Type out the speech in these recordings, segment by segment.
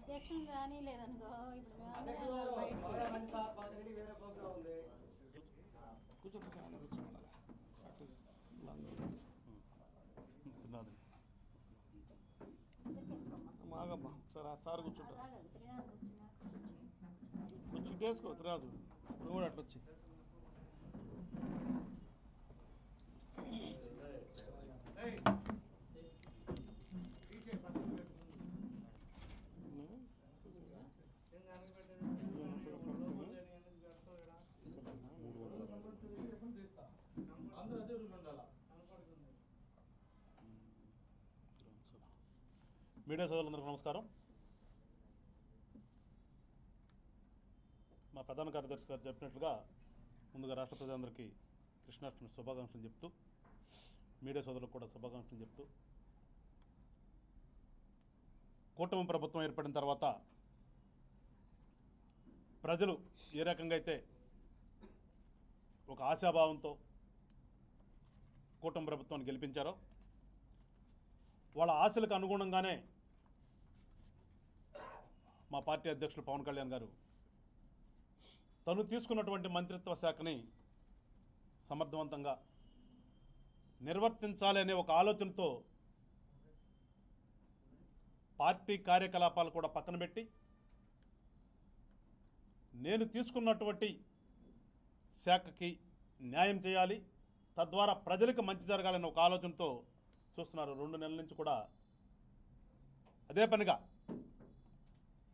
అధ్యక్షుని కానీ లేదనుకో ఇప్పుడు మాగమ్మా ఒకసారి సార్ కూర్చుంటా కొంచెం వేసుకో రాదు ఇప్పుడు కూడా అట్లా వచ్చి మీడియా సోదరులందరికీ నమస్కారం. మా ప్రధాన కార్యదర్శి గారు చెప్పినట్లుగా ముందుగా రాష్ట్ర ప్రజలందరికీ కృష్ణాష్టమి శుభాకాంక్షలు చెప్తూ, మీడియా సోదరులకు కూడా శుభాకాంక్షలు చెప్తూ, కూటమి ప్రభుత్వం ఏర్పడిన తర్వాత ప్రజలు ఏ రకంగా అయితే ఒక ఆశాభావంతో కూటమి ప్రభుత్వాన్ని గెలిపించారో వాళ్ళ ఆశలకు అనుగుణంగానే మా పార్టీ అధ్యక్షులు పవన్ కళ్యాణ్ గారు తను తీసుకున్నటువంటి మంత్రిత్వ శాఖని సమర్థవంతంగా నిర్వర్తించాలి అనే ఒక ఆలోచనతో పార్టీ కార్యకలాపాలు కూడా పక్కన పెట్టి నేను తీసుకున్నటువంటి శాఖకి న్యాయం చేయాలి, తద్వారా ప్రజలకు మంచి జరగాలనే ఒక ఆలోచనతో చూస్తున్నారు. 2 నెలల నుంచి కూడా అదే పనిగా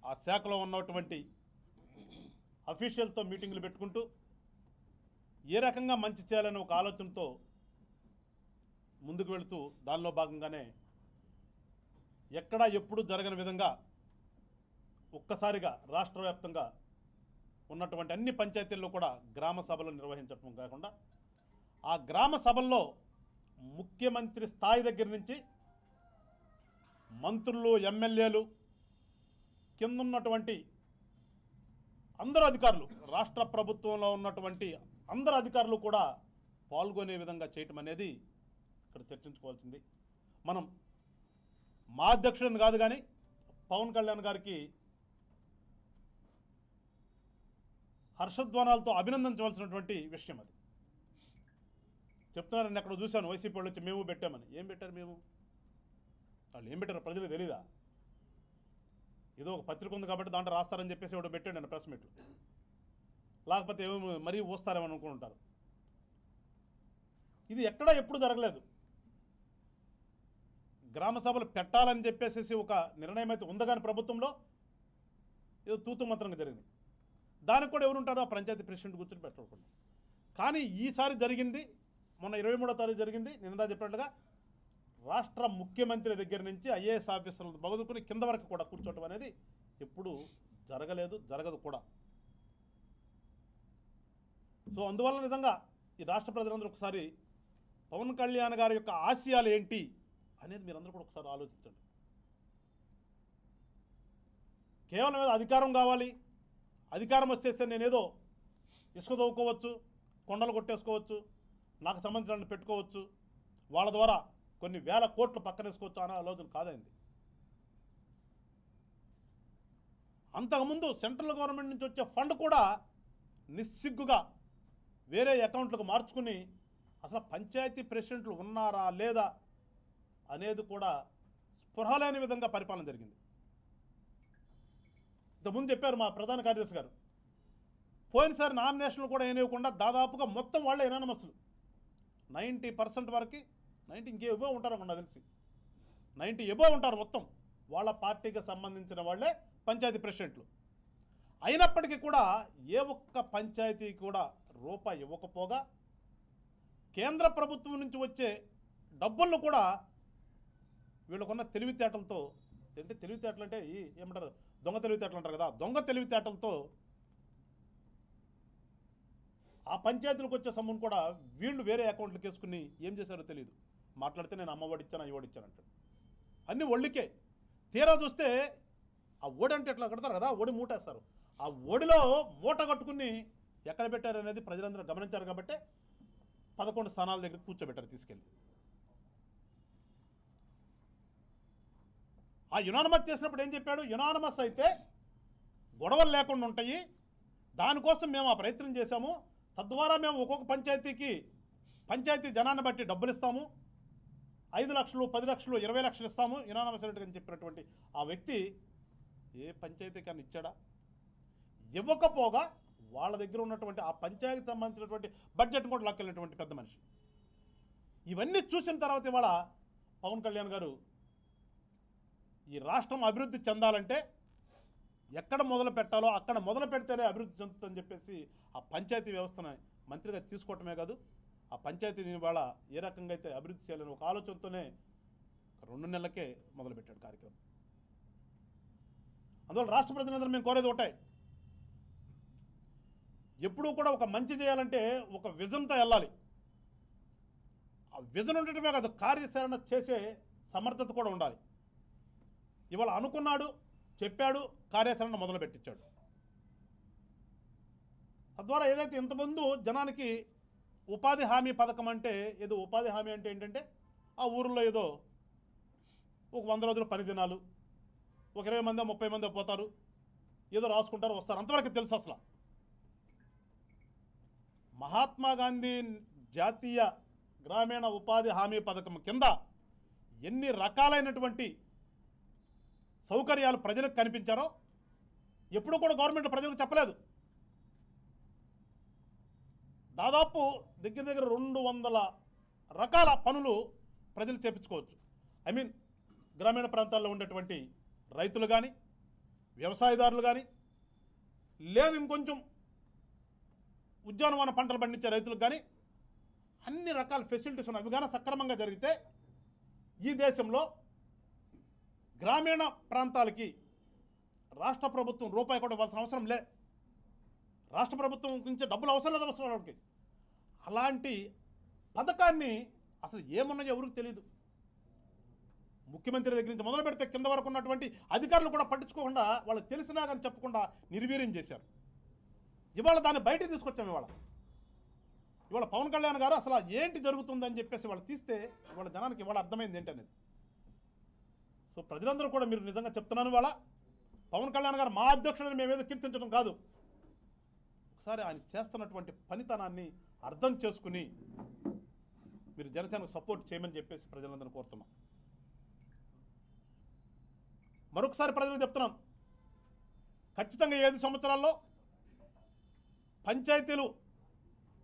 ఆ శాఖలో ఉన్నటువంటి అఫీషియల్తో మీటింగులు పెట్టుకుంటూ ఏ రకంగా మంచి చేయాలనే ఒక ఆలోచనతో ముందుకు వెళుతూ దానిలో భాగంగానే ఎక్కడా ఎప్పుడు జరగని విధంగా ఒక్కసారిగా రాష్ట్ర వ్యాప్తంగా ఉన్నటువంటి అన్ని పంచాయతీల్లో కూడా గ్రామ సభలు నిర్వహించడం కాకుండా ఆ గ్రామ సభల్లో ముఖ్యమంత్రి స్థాయి దగ్గర నుంచి మంత్రులు, ఎమ్మెల్యేలు, కింద ఉన్నటువంటి అందరు అధికారులు, రాష్ట్ర ప్రభుత్వంలో ఉన్నటువంటి అందరు అధికారులు కూడా పాల్గొనే విధంగా చేయటం అనేది ఇక్కడ చర్చించుకోవాల్సింది. మనం మా అధ్యక్షుడిని కాదు కానీ పవన్ కళ్యాణ్ గారికి హర్షధ్వానాలతో అభినందించవలసినటువంటి విషయం అది. చెప్తున్నారని అక్కడ చూశాను, వైసీపీ వాళ్ళు వచ్చి మేము పెట్టామని. ఏం పెట్టారు? మేము వాళ్ళు ఏం పెట్టారు ప్రజలకు తెలీదా? ఏదో ఒక పత్రిక ఉంది కాబట్టి దాంట్లో రాస్తారని చెప్పేసి ఎవడో పెట్టాడు నేను ప్రెస్ మీట్లు, లేకపోతే ఏమో మరీ ఊస్తారేమని అనుకుంటారు. ఇది ఎక్కడా ఎప్పుడు జరగలేదు. గ్రామ సభలు పెట్టాలని చెప్పేసి ఒక నిర్ణయం అయితే ఉంది కానీ ప్రభుత్వంలో ఏదో తూతు మంత్రంగా జరిగింది. దానికి కూడా ఎవరుంటారో ఆ పంచాయతీ ప్రెసిడెంట్ కూర్చొని పెట్టకుండా. కానీ ఈసారి జరిగింది, మొన్న 23వ తారీఖు జరిగింది. నిన్నదా చెప్పినట్లుగా రాష్ట్ర ముఖ్యమంత్రి దగ్గర నుంచి ఐఏఎస్ ఆఫీసర్లు మొదలుకొని కింద వరకు కూడా కూర్చోవటం అనేది ఎప్పుడు జరగలేదు, జరగదు కూడా. సో అందువల్ల నిజంగా ఈ రాష్ట్ర ప్రజలందరూ ఒకసారి పవన్ కళ్యాణ్ గారి యొక్క ఆశయాలు ఏంటి అనేది మీరందరూ కూడా ఒకసారి ఆలోచించండి. కేవలం ఏదో అధికారం కావాలి, అధికారం వచ్చేస్తే నేనేదో ఇసుక దవ్వుకోవచ్చు, కొండలు కొట్టేసుకోవచ్చు, నాకు సంబంధించిన పెట్టుకోవచ్చు, వాళ్ళ ద్వారా కొన్ని వేల కోట్లు పక్కనేసుకోవచ్చు అనే ఆలోచన కాదైంది. అంతకుముందు సెంట్రల్ గవర్నమెంట్ నుంచి వచ్చే ఫండ్ కూడా నిస్సిగ్గుగా వేరే అకౌంట్లకు మార్చుకుని అసలు పంచాయతీ ప్రెసిడెంట్లు ఉన్నారా లేదా అనేది కూడా స్పృహ లేని విధంగా పరిపాలన జరిగింది. ఇంతకుముందు చెప్పారు మా ప్రధాన కార్యదర్శి గారు, పోయినసారి నామినేషన్లు కూడా ఏనివ్వకుండా దాదాపుగా మొత్తం వాళ్ళే ఎనానమస్లు 90% వరకు, 90 ఇంకే ఎబో ఉంటారు నాకు తెలిసి, 90 ఎబో ఉంటారు మొత్తం వాళ్ళ పార్టీకి సంబంధించిన వాళ్ళే పంచాయతీ ప్రెసిడెంట్లు. అయినప్పటికీ కూడా ఏ ఒక్క పంచాయతీ కూడా రూపాయి ఇవ్వకపోగా కేంద్ర ప్రభుత్వం నుంచి వచ్చే డబ్బులను కూడా వీళ్ళకున్న తెలివితేటలతో, అంటే తెలివితేటలు అంటే ఏమంటారు, దొంగ తెలివితేటలు అంటారు కదా, దొంగ తెలివితేటలతో ఆ పంచాయతీలకు వచ్చే సొమ్మును కూడా వీళ్ళు వేరే అకౌంట్లకు వేసుకుని ఏం చేశారో తెలియదు. మాట్లాడితే నేను అమ్మ ఒడిచ్చాను, అయ్యి ఒడిచ్చాను అంటాడు. అన్నీ ఒళ్ళికే. తీరా చూస్తే ఆ ఓడి అంటే ఎట్లా కడతారు కదా, ఓడి మూటేస్తారు. ఆ ఓడిలో మూట కట్టుకుని ఎక్కడ పెట్టారు అనేది ప్రజలందరూ గమనించారు కాబట్టి 11 స్థానాల దగ్గర కూర్చోబెట్టారు తీసుకెళ్ళి. ఆ యునానమస్ చేసినప్పుడు ఏం చెప్పాడు? యునానమస్ అయితే గొడవలు లేకుండా ఉంటాయి, దానికోసం మేము ఆ ప్రయత్నం చేశాము, తద్వారా మేము ఒక్కొక్క పంచాయతీకి పంచాయతీ జనాన్ని బట్టి డబ్బులు ఇస్తాము, 5 లక్షలు 10 లక్షలు 20 లక్షలు ఇస్తాము యునానమస్ అని చెప్పినటువంటి ఆ వ్యక్తి ఏ పంచాయతీకి అని ఇచ్చాడా? ఇవ్వకపోగా వాళ్ళ దగ్గర ఉన్నటువంటి ఆ పంచాయతీకి సంబంధించినటువంటి బడ్జెట్ కూడా లాక్కెళ్ళినటువంటి పెద్ద మనిషి. ఇవన్నీ చూసిన తర్వాత ఇవాళ పవన్ కళ్యాణ్ గారు ఈ రాష్ట్రం అభివృద్ధి చెందాలంటే ఎక్కడ మొదలు పెట్టాలో అక్కడ మొదలు పెడితేనే అభివృద్ధి చెందుతుందని చెప్పేసి ఆ పంచాయతీ వ్యవస్థను మంత్రిగా తీసుకోవటమే కాదు, ఆ పంచాయతీని ఇవాళ ఏ రకంగా అయితే అభివృద్ధి చేయాలని ఒక ఆలోచనతోనే 2 నెలలకే మొదలుపెట్టాడు కార్యక్రమం. అందువల్ల రాష్ట్ర ప్రజలందరూ మేము కోరేది ఒకటే, ఎప్పుడూ కూడా ఒక మంచి చేయాలంటే ఒక విజన్తో వెళ్ళాలి. ఆ విజన్ ఉండటమే కాదు, కార్యాచరణ చేసే సమర్థత కూడా ఉండాలి. ఇవాళ అనుకున్నాడు, చెప్పాడు, కార్యాచరణ మొదలు పెట్టించాడు. తద్వారా ఏదైతే ఇంతకుముందు జనానికి ఉపాధి హామీ పథకం అంటే ఏదో, ఉపాధి హామీ అంటే ఏంటంటే ఆ ఊరిలో ఏదో ఒక 100 రోజుల పని దినాలు, ఒక 20 మందో 30 మందో పోతారు, ఏదో రాసుకుంటారు వస్తారు, అంతవరకు తెలుసు. అసలు మహాత్మా గాంధీ జాతీయ గ్రామీణ ఉపాధి హామీ పథకం కింద ఎన్ని రకాలైనటువంటి సౌకర్యాలు ప్రజలకు కనిపించారో ఎప్పుడు కూడా గవర్నమెంట్ ప్రజలకు చెప్పలేదు. దాదాపు దగ్గర 200 రకాల పనులు ప్రజలు చేపించుకోవచ్చు. ఐ మీన్ గ్రామీణ ప్రాంతాల్లో ఉండేటువంటి రైతులు కానీ, వ్యవసాయదారులు కానీ, లేదు ఇంకొంచెం ఉద్యానవన పంటలు పండించే రైతులకు కానీ అన్ని రకాల ఫెసిలిటీస్ ఉన్నాయి. అవి కానీ సక్రమంగా జరిగితే ఈ దేశంలో గ్రామీణ ప్రాంతాలకి రాష్ట్ర ప్రభుత్వం రూపాయి కూడా ఇవ్వాల్సిన అవసరం లే. రాష్ట్ర ప్రభుత్వం నుంచి డబ్బులు అవసరం లేదు అవసరం వాళ్ళకి. అలాంటి పథకాన్ని అసలు ఏమున్నాయో ఎవరికి తెలియదు. ముఖ్యమంత్రి దగ్గర నుంచి మొదలు పెడితే కింద వరకు ఉన్నటువంటి అధికారులు కూడా పట్టించుకోకుండా, వాళ్ళకి తెలిసినా కానీ చెప్పకుండా నిర్వీర్యం చేశారు. ఇవాళ దాన్ని బయటకు తీసుకొచ్చాము. ఇవాళ పవన్ కళ్యాణ్ గారు అసలు ఏంటి జరుగుతుందని చెప్పేసి వాళ్ళు తీస్తే ఇవాళ జనానికి ఇవాళ అర్థమైంది ఏంటనేది. సో ప్రజలందరూ కూడా, మీరు నిజంగా చెప్తున్నాను, ఇవాళ పవన్ కళ్యాణ్ గారు మా అధ్యక్షుడిని మేమేదో కీర్తించడం కాదు, ఒకసారి ఆయన చేస్తున్నటువంటి పనితనాన్ని అర్థం చేసుకుని మీరు జనసేనకు సపోర్ట్ చేయమని చెప్పేసి ప్రజలందరూ కోరుతున్నాం. మరొకసారి ప్రజలకు చెప్తున్నాం, ఖచ్చితంగా 5 సంవత్సరాల్లో పంచాయతీలు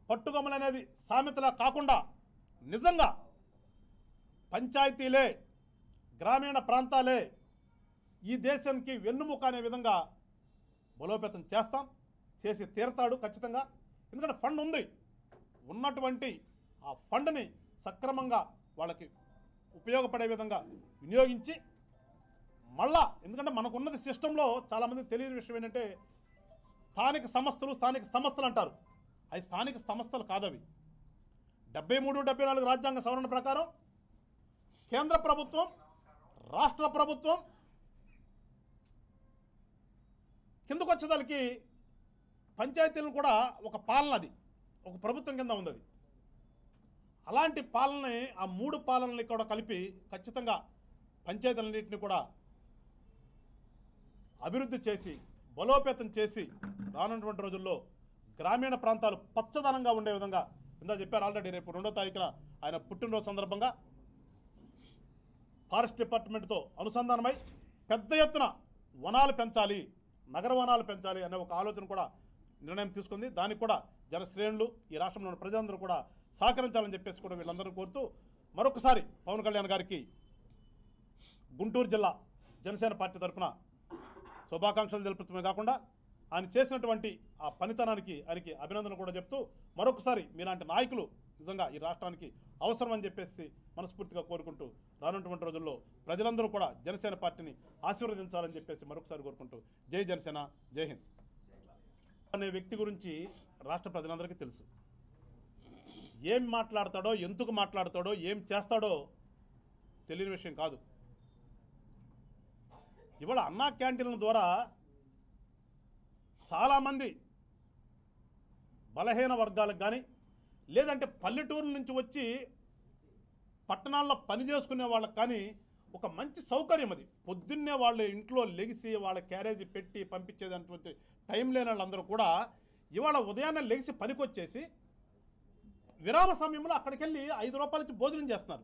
పట్టుకొమ్మలు అనేది సామెతలా కాకుండా నిజంగా పంచాయతీలే, గ్రామీణ ప్రాంతాలే ఈ దేశానికి వెన్నుముక అనే విధంగా బలోపేతం చేస్తాం, చేసి తీరతాడు ఖచ్చితంగా. ఎందుకంటే ఫండ్ ఉంది, ఉన్నటువంటి ఆ ఫండ్ని సక్రమంగా వాళ్ళకి ఉపయోగపడే విధంగా వినియోగించి మళ్ళా, ఎందుకంటే మనకున్నది సిస్టంలో చాలామందికి తెలియని విషయం ఏంటంటే స్థానిక సంస్థలు అంటారు. అవి స్థానిక సంస్థలు కాదవి. 73, 74 రాజ్యాంగ సవరణ ప్రకారం కేంద్ర ప్రభుత్వం, రాష్ట్ర ప్రభుత్వం కిందకు వచ్చేదానికి పంచాయతీలను కూడా ఒక పాలన, అది ఒక ప్రభుత్వం కింద ఉంది. అలాంటి పాలనని, ఆ 3 పాలనని కూడా కలిపి ఖచ్చితంగా పంచాయతీలన్నింటినీ కూడా అభివృద్ధి చేసి బలోపేతం చేసి రానున్నటువంటి రోజుల్లో గ్రామీణ ప్రాంతాలు పచ్చదనంగా ఉండే విధంగా, ఇందా చెప్పారు ఆల్రెడీ, రేపు 2వ తారీఖున ఆయన పుట్టినరోజు సందర్భంగా ఫారెస్ట్ డిపార్ట్మెంట్తో అనుసంధానమై పెద్ద ఎత్తున వనాలు పెంచాలి, నగర వనాలు పెంచాలి అనే ఒక ఆలోచన కూడా నిర్ణయం తీసుకుంది. దానికి కూడా జనశ్రేణులు, ఈ రాష్ట్రంలోని ప్రజలందరూ కూడా సహకరించాలని చెప్పేసి కూడా వీళ్ళందరూ కోరుతూ మరొకసారి పవన్ కళ్యాణ్ గారికి గుంటూరు జిల్లా జనసేన పార్టీ తరఫున శుభాకాంక్షలు తెలుపుతమే కాకుండా ఆయన చేసినటువంటి ఆ పనితనానికి ఆయనకి అభినందనలు కూడా చెప్తూ మరొకసారి మీలాంటి నాయకులు నిజంగా ఈ రాష్ట్రానికి అవసరం అని చెప్పేసి మనస్ఫూర్తిగా కోరుకుంటూ రానున్నటువంటి రోజుల్లో ప్రజలందరూ కూడా జనసేన పార్టీని ఆశీర్వదించాలని చెప్పేసి మరొకసారి కోరుకుంటూ జై జనసేన, జై హింద్. అనే వ్యక్తి గురించి రాష్ట్ర ప్రజలందరికీ తెలుసు. ఏం మాట్లాడతాడో, ఎందుకు మాట్లాడతాడో, ఏం చేస్తాడో తెలియని విషయం కాదు. ఇవాళ అన్నా క్యాంటీన్ల ద్వారా చాలామంది బలహీన వర్గాలకు కానీ, లేదంటే పల్లెటూరుల నుంచి వచ్చి పట్టణాల్లో పని చేసుకునే వాళ్ళకి కానీ ఒక మంచి సౌకర్యం అది. పొద్దున్నే వాళ్ళు ఇంట్లో లెగిసి వాళ్ళ క్యారేజీ పెట్టి పంపించేటటువంటి టైం లేని వాళ్ళందరూ కూడా ఇవాళ ఉదయాన్నే లెగిసి పనికొచ్చేసి విరామ సమయంలో అక్కడికి వెళ్ళి 5 రూపాయలు ఇచ్చి భోజనం చేస్తున్నారు.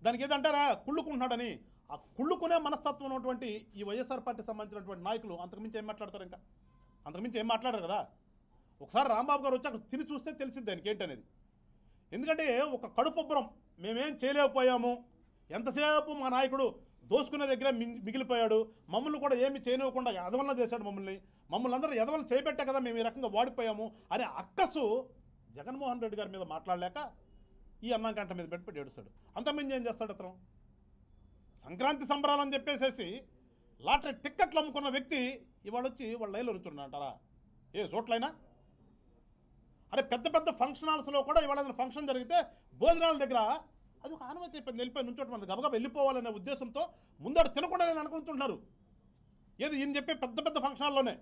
దానికి ఏదంటారా కుళ్ళుకుంటున్నాడని. ఆ కుళ్ళుకునే మనస్తత్వం ఉన్నటువంటి ఈ వైఎస్ఆర్ పార్టీ సంబంధించినటువంటి నాయకులు అంతకుమించి ఏం మాట్లాడతారు? ఇంకా అంతకుమించి ఏం మాట్లాడారు కదా. ఒకసారి రాంబాబు గారు వచ్చి అక్కడ తిని చూస్తే తెలిసింది దానికి ఏంటనేది. ఎందుకంటే ఒక కడుపుబ్బరం, మేమేం చేయలేకపోయాము, ఎంతసేపు మా నాయకుడు దోసుకునే దగ్గర మిగిలిపోయాడు, మమ్మల్ని కూడా ఏమి చేయనివ్వకుండా ఎదవలన చేశాడు, మమ్మల్ని అందరూ ఎదవలు చేయబెట్టే కదా మేము ఈ రకంగా వాడిపోయాము అనే అక్కసు జగన్మోహన్ రెడ్డి గారి మీద మాట్లాడలేక ఈ అన్నం గంట మీద పెట్టి ఏడుస్తాడు. అంతమంది ఏం చేస్తాడు అతను? సంక్రాంతి సంబరాలని చెప్పేసేసి లాటరీ టిక్కెట్లు అమ్ముకున్న వ్యక్తి ఇవాళ వచ్చి వాళ్ళ లైన్లో నుంచున్నాడంటారా? ఏ చోట్లైనా అరే పెద్ద పెద్ద ఫంక్షన్ హాల్స్లో కూడా ఇవాళ ఫంక్షన్ జరిగితే భోజనాల దగ్గర అది ఒక ఆనవాయితీ అయిపోయింది, వెళ్ళిపోయి నుంచోటి మన గబగబా వెళ్ళిపోవాలనే ఉద్దేశంతో ముందర తినకుండా నేను అనుకుంటున్నారు. ఏది ఈయన చెప్పే పెద్ద పెద్ద ఫంక్షన్ హాల్లోనే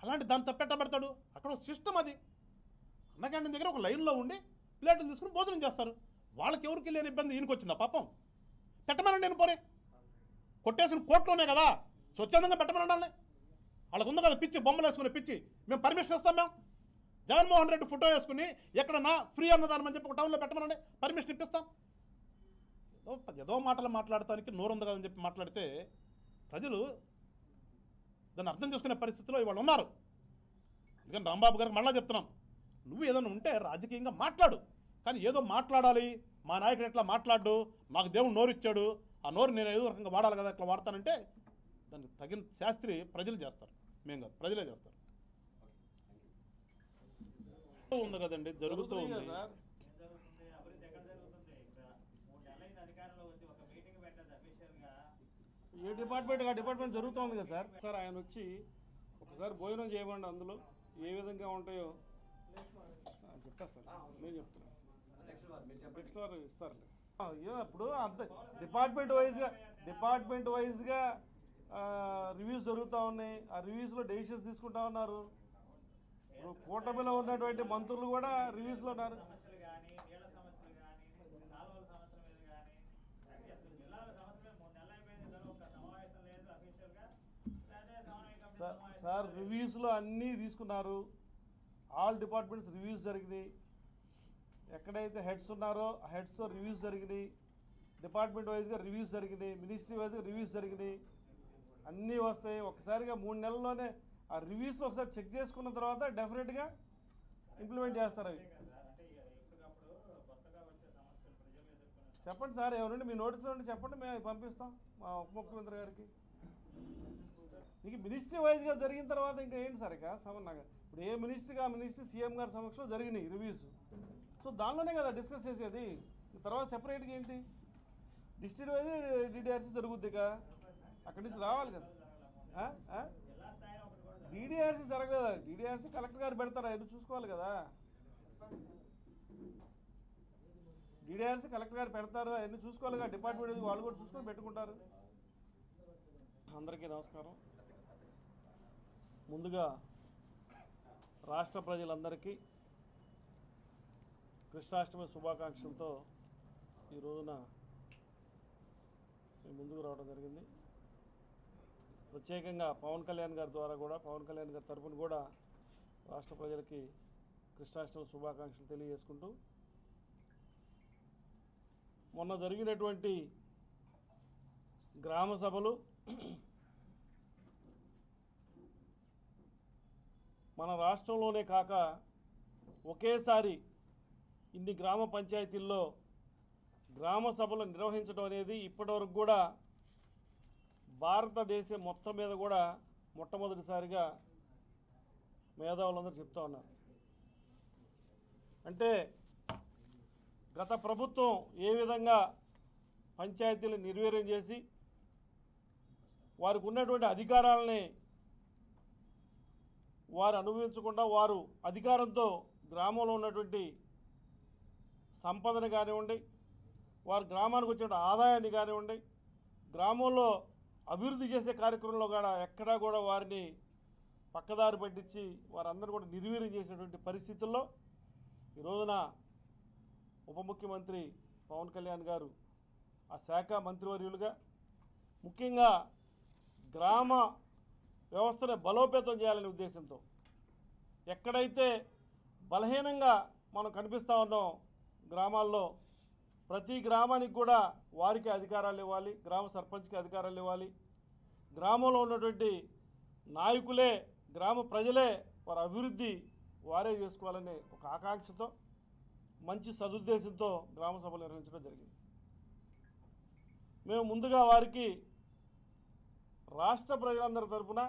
అలాంటి దాన్ని తప్పెట్టబెడతాడు. అక్కడ ఒక సిస్టమ్ అది. అన్న క్యాంటీన్ దగ్గర ఒక లైన్లో ఉండి ప్లేట్లు తీసుకుని భోజనం చేస్తారు. వాళ్ళకి ఎవరికి లేని ఇబ్బంది ఈయనకి వచ్చిందా పాపం? పెట్టమనండి, నేను పోరే కొట్టేసిన కోర్టులోనే కదా స్వచ్ఛందంగా పెట్టమనండి. వాళ్ళకు ఉంది కదా పిచ్చి, బొమ్మలు వేసుకునే పిచ్చి. మేము పర్మిషన్ ఇస్తాం, మేము జగన్మోహన్ రెడ్డి ఫోటో వేసుకుని ఎక్కడన్నా ఫ్రీ అన్నదానం అని చెప్పి ఒక టౌన్లో పెట్టమనండి, పర్మిషన్ ఇప్పిస్తాం. ఏదో మాటలు మాట్లాడటానికి నోరుంది కదని చెప్పి మాట్లాడితే ప్రజలు దాన్ని అర్థం చేసుకునే పరిస్థితిలో ఇవాళ ఉన్నారు. అందుకని రాంబాబు గారికి మళ్ళీ చెప్తున్నాం, నువ్వు ఏదైనా ఉంటే రాజకీయంగా మాట్లాడు, కానీ ఏదో మాట్లాడాలి, మా నాయకుడు ఎట్లా మాట్లాడు, నాకు దేవుడు నోరు ఇచ్చాడు, ఆ నోరు నేను ఏదో రకంగా వాడాలి కదా, ఎట్లా వాడతానంటే దానికి తగిన శాస్త్రి ప్రజలు చేస్తారు, మేము కాదు, ప్రజలే చేస్తారు. ఉంది కదండి, జరుగుతూ ఉంది. ఏ డిపార్ట్మెంట్ ఆ డిపార్ట్మెంట్ జరుగుతోంది కదా సార్. ఆయన వచ్చి ఒకసారి భోజనం చేయమండి, అందులో ఏ విధంగా ఉంటాయో చెప్తారు సార్. నేను చెప్తున్నాను, నెక్స్ట్ వారు ఇస్తారులే. ఇప్పుడు అంత డిపార్ట్మెంట్ వైజ్గా రివ్యూస్ జరుగుతూ ఉన్నాయి. ఆ రివ్యూస్లో డెసిషన్స్ తీసుకుంటా ఉన్నారు. ఇప్పుడు కూటమిలో ఉన్నటువంటి మంత్రులు కూడా రివ్యూస్లో ఉన్నారు. సార్ రివ్యూస్లో అన్నీ తీసుకున్నారు. ఆల్ డిపార్ట్మెంట్స్ రివ్యూస్ జరిగినాయి. ఎక్కడైతే హెడ్స్ ఉన్నారో ఆ హెడ్స్తో రివ్యూస్ జరిగినాయి. డిపార్ట్మెంట్ వైజ్గా రివ్యూస్ జరిగినాయి. మినిస్ట్రీ వైజ్గా రివ్యూస్ జరిగినాయి. అన్నీ వస్తాయి. ఒకసారిగా 3 నెలల్లోనే ఆ రివ్యూస్లో ఒకసారి చెక్ చేసుకున్న తర్వాత డెఫినెట్గా ఇంప్లిమెంట్ చేస్తారు. అవి చెప్పండి సార్, ఎవరండి మీ నోటీసులో ఉండి చెప్పండి, మేము పంపిస్తాం మా ఉప ముఖ్యమంత్రి గారికి. మీకు మినిస్ట్రీ వైజ్గా జరిగిన తర్వాత ఇంకా ఏంటి సార్ ఇక సమన్నాగా ఇప్పుడు ఏ మినిస్ట్రీగా ఆ మినిస్ట్రీ సీఎం గారి సమక్షంలో జరిగినాయి రివ్యూస్. సో దానిలోనే కదా డిస్కస్ చేసేది. తర్వాత సెపరేట్గా ఏంటి డిస్ట్రిక్ట్ వైజ్ డిడిఆర్సీ జరుగుద్ది, ఇక అక్కడి నుంచి రావాలి కదా. డిడిఆర్సీ జరగదు, డిడిఆర్సీ కలెక్టర్ గారు పెడతారా, ఎన్ని చూసుకోవాలి కదా. డిడిఆర్సీ కలెక్టర్ గారు పెడతారు, అవన్నీ చూసుకోవాలి కదా. డిపార్ట్మెంట్ వాళ్ళు కూడా చూసుకొని పెట్టుకుంటారు. అందరికీ నమస్కారం. ముందుగా రాష్ట్ర ప్రజలందరికీ కృష్ణాష్టమి శుభాకాంక్షలతో ఈ రోజున మేము ముందుకు రావడం జరిగింది. ప్రత్యేకంగా పవన్ కళ్యాణ్ గారి ద్వారా కూడా, పవన్ కళ్యాణ్ గారి తరఫున కూడా రాష్ట్ర ప్రజలకి కృష్ణాష్టమి శుభాకాంక్షలు తెలియజేసుకుంటూ, మొన్న జరిగినటువంటి గ్రామ సభలు మన రాష్ట్రంలోనే కాక ఒకేసారి ఇన్ని గ్రామ పంచాయతీల్లో గ్రామ సభలు నిర్వహించడం అనేది ఇప్పటివరకు కూడా భారతదేశం మొత్తం మీద కూడా మొట్టమొదటిసారిగా మేధావులందరూ చెప్తా ఉన్నారు. అంటే గత ప్రభుత్వం ఏ విధంగా పంచాయతీలు నిర్వీర్యం చేసి వారికి ఉన్నటువంటి అధికారాలని వారు అనుభవించకుండా, వారు అధికారంతో గ్రామంలో ఉన్నటువంటి సంపదను కానివ్వండి, వారి గ్రామానికి వచ్చిన ఆదాయాన్ని కానివ్వండి, గ్రామంలో అభివృద్ధి చేసే కార్యక్రమంలో కూడా ఎక్కడా కూడా వారిని పక్కదారి పట్టించి వారందరూ కూడా నిర్వీర్యం చేసినటువంటి పరిస్థితుల్లో ఈ రోజున ఉప ముఖ్యమంత్రి పవన్ కళ్యాణ్ గారు, రాష్ట్ర ప్రజలకి కృష్ణాష్టమి శుభాకాంక్షలు తెలియజేసుకుంటూ, మొన్న జరిగినటువంటి గ్రామ సభలు మన రాష్ట్రంలోనే కాక ఒకేసారి ఇన్ని గ్రామ పంచాయతీల్లో గ్రామ సభలు నిర్వహించడం అనేది ఇప్పటివరకు కూడా భారతదేశం మొత్తం మీద కూడా మొట్టమొదటిసారిగా మేధావులందరూ చెప్తా ఉన్నారు. అంటే గత ప్రభుత్వం ఏ విధంగా పంచాయతీలు నిర్వీర్యం చేసి వారికి ఉన్నటువంటి అధికారాలని వారు అధికారంతో గ్రామంలో ఉన్నటువంటి సంపదను కానివ్వండి, వారి గ్రామానికి వచ్చిన ఆదాయాన్ని కానివ్వండి, గ్రామంలో అభివృద్ధి చేసే కార్యక్రమంలో కూడా ఎక్కడా కూడా వారిని పక్కదారి పట్టించి వారందరూ కూడా నిర్వీర్యం చేసినటువంటి పరిస్థితుల్లో ఈ రోజున ఆ శాఖ మంత్రివర్యులుగా ముఖ్యంగా గ్రామ వ్యవస్థను బలోపేతం చేయాలనే ఉద్దేశంతో ఎక్కడైతే బలహీనంగా మనం కనిపిస్తూ ఉన్నాం గ్రామాల్లో ప్రతి గ్రామానికి కూడా వారికి అధికారాలు ఇవ్వాలి, గ్రామ సర్పంచ్కి అధికారాలు ఇవ్వాలి, గ్రామంలో ఉన్నటువంటి నాయకులే గ్రామ ప్రజలే వారి అభివృద్ధి వారే చేసుకోవాలనే ఒక ఆకాంక్షతో మంచి సదుద్దేశంతో గ్రామ సభలు నిర్వహించడం జరిగింది. మేము ముందుగా వారికి రాష్ట్ర ప్రజలందరి తరఫున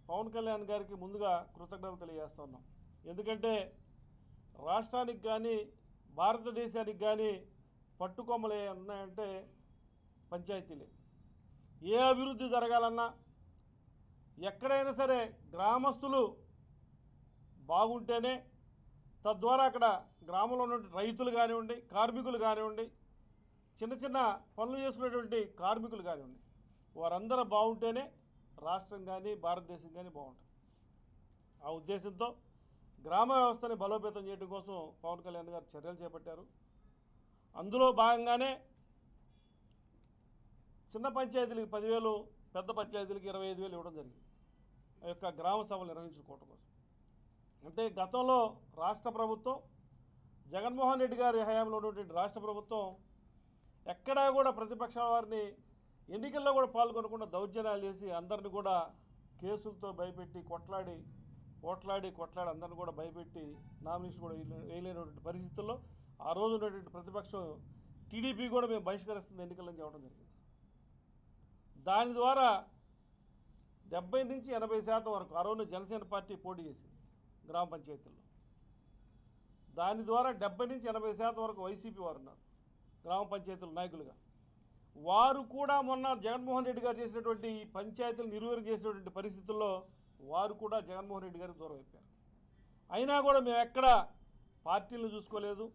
పవన్ కళ్యాణ్ గారికి ముందుగా కృతజ్ఞతలు తెలియజేస్తూ ఉన్నాం. ఎందుకంటే రాష్ట్రానికి కానీ భారతదేశానికి కానీ పట్టుకొమ్మలు ఉన్నాయంటే పంచాయతీలే. ఏ అభివృద్ధి జరగాలన్నా ఎక్కడైనా సరే గ్రామస్తులు బాగుంటేనే తద్వారా అక్కడ గ్రామంలో ఉన్న రైతులు కానివ్వండి, కార్మికులు కానివ్వండి, చిన్న చిన్న పనులు చేసుకునేటువంటి కార్మికులు కానివ్వండి, వారందరూ బాగుంటేనే రాష్ట్రం కానీ భారతదేశం కానీ బాగుంటుంది. ఆ ఉద్దేశంతో గ్రామ వ్యవస్థని బలోపేతం చేయడం కోసం పవన్ కళ్యాణ్ గారు చర్యలు చేపట్టారు. అందులో భాగంగానే చిన్న పంచాయతీలకు 10,000, పెద్ద పంచాయతీలకు 25,000 ఇవ్వడం జరిగింది ఆ యొక్క గ్రామ సభలు నిర్వహించుకోవడం కోసం. అంటే గతంలో రాష్ట్ర ప్రభుత్వం జగన్మోహన్ రెడ్డి గారి హయాంలో ఉన్నటువంటి రాష్ట్ర ప్రభుత్వం ఎక్కడా కూడా ప్రతిపక్షాల వారిని ఎన్నికల్లో కూడా పాల్గొనకుండా దౌర్జన్యాలు చేసి అందరిని కూడా కేసులతో భయపెట్టి కొట్లాడి అందరిని కూడా భయపెట్టి నామినేషన్ కూడా వేయలేనటువంటి పరిస్థితుల్లో ఆ రోజు ఉన్నటువంటి ప్రతిపక్షం టీడీపీ కూడా మేము బహిష్కరిస్తుంది ఎన్నికలని చెప్పడం జరిగింది. దాని ద్వారా 70 నుంచి 80% వరకు ఆ రోజు జనసేన పార్టీ పోటీ చేసింది గ్రామ పంచాయతీల్లో. దాని ద్వారా 70 నుంచి 80% వరకు వైసీపీ వారు ఉన్నారు గ్రామ పంచాయతీల నాయకులుగా. వారు కూడా మొన్న జగన్మోహన్ రెడ్డి గారు చేసినటువంటి ఈ పంచాయతీలు నిర్వీర్యం చేసినటువంటి పరిస్థితుల్లో వారు కూడా జగన్మోహన్ రెడ్డి గారికి దూరం అయిపోయారు. అయినా కూడా మేము ఎక్కడ పార్టీలను చూసుకోలేదు.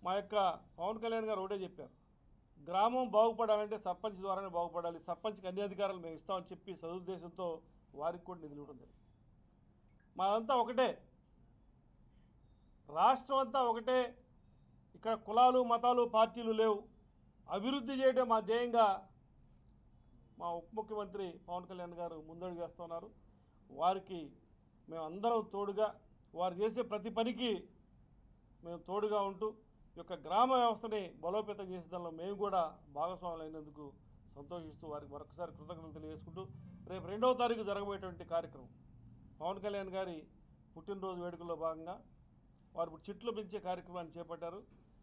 మా యొక్క పవన్ కళ్యాణ్ గారు ఒకటే చెప్పారు, గ్రామం బాగుపడాలంటే సర్పంచ్ ద్వారానే బాగుపడాలి, సర్పంచ్కి అన్ని అధికారాలు మేము ఇస్తామని చెప్పి సదుద్దేశంతో వారికి కూడా నిధులు ఇవ్వడం జరిగింది. మాదంతా ఒకటే, రాష్ట్రం అంతా ఒకటే, ఇక్కడ కులాలు మతాలు పార్టీలు లేవు, అభివృద్ధి చేయడం మా ధ్యేయంగా మా ఉప ముఖ్యమంత్రి పవన్ కళ్యాణ్ గారు ముందడుగు వేస్తున్నారు. వారికి మేమందరం తోడుగా, వారు చేసే ప్రతి పనికి మేము తోడుగా ఉంటూ ఈ యొక్క గ్రామ వ్యవస్థని బలోపేతం చేసే దానిలో మేము కూడా భాగస్వాములు అయినందుకు సంతోషిస్తూ వారికి మరొకసారి కృతజ్ఞతలు తెలియజేసుకుంటూ రేపు 2వ తారీఖు జరగబోయేటువంటి కార్యక్రమం పవన్ కళ్యాణ్ గారి పుట్టినరోజు వేడుకల్లో భాగంగా వారు ఇప్పుడు చెట్లు పెంచే కార్యక్రమాన్ని చేపట్టారు.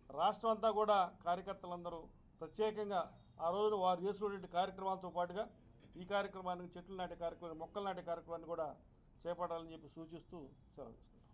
రాష్ట్రం అంతా కూడా కార్యకర్తలందరూ ప్రత్యేకంగా ఆ రోజున వారు చేసుకునేటువంటి కార్యక్రమాలతో పాటుగా ఈ కార్యక్రమానికి చెట్లు నాటే కార్యక్రమాన్ని, మొక్కలు నాటే కార్యక్రమాన్ని కూడా చేపట్టాలని చెప్పి సూచిస్తూ సెలవు తీసుకుంటాం.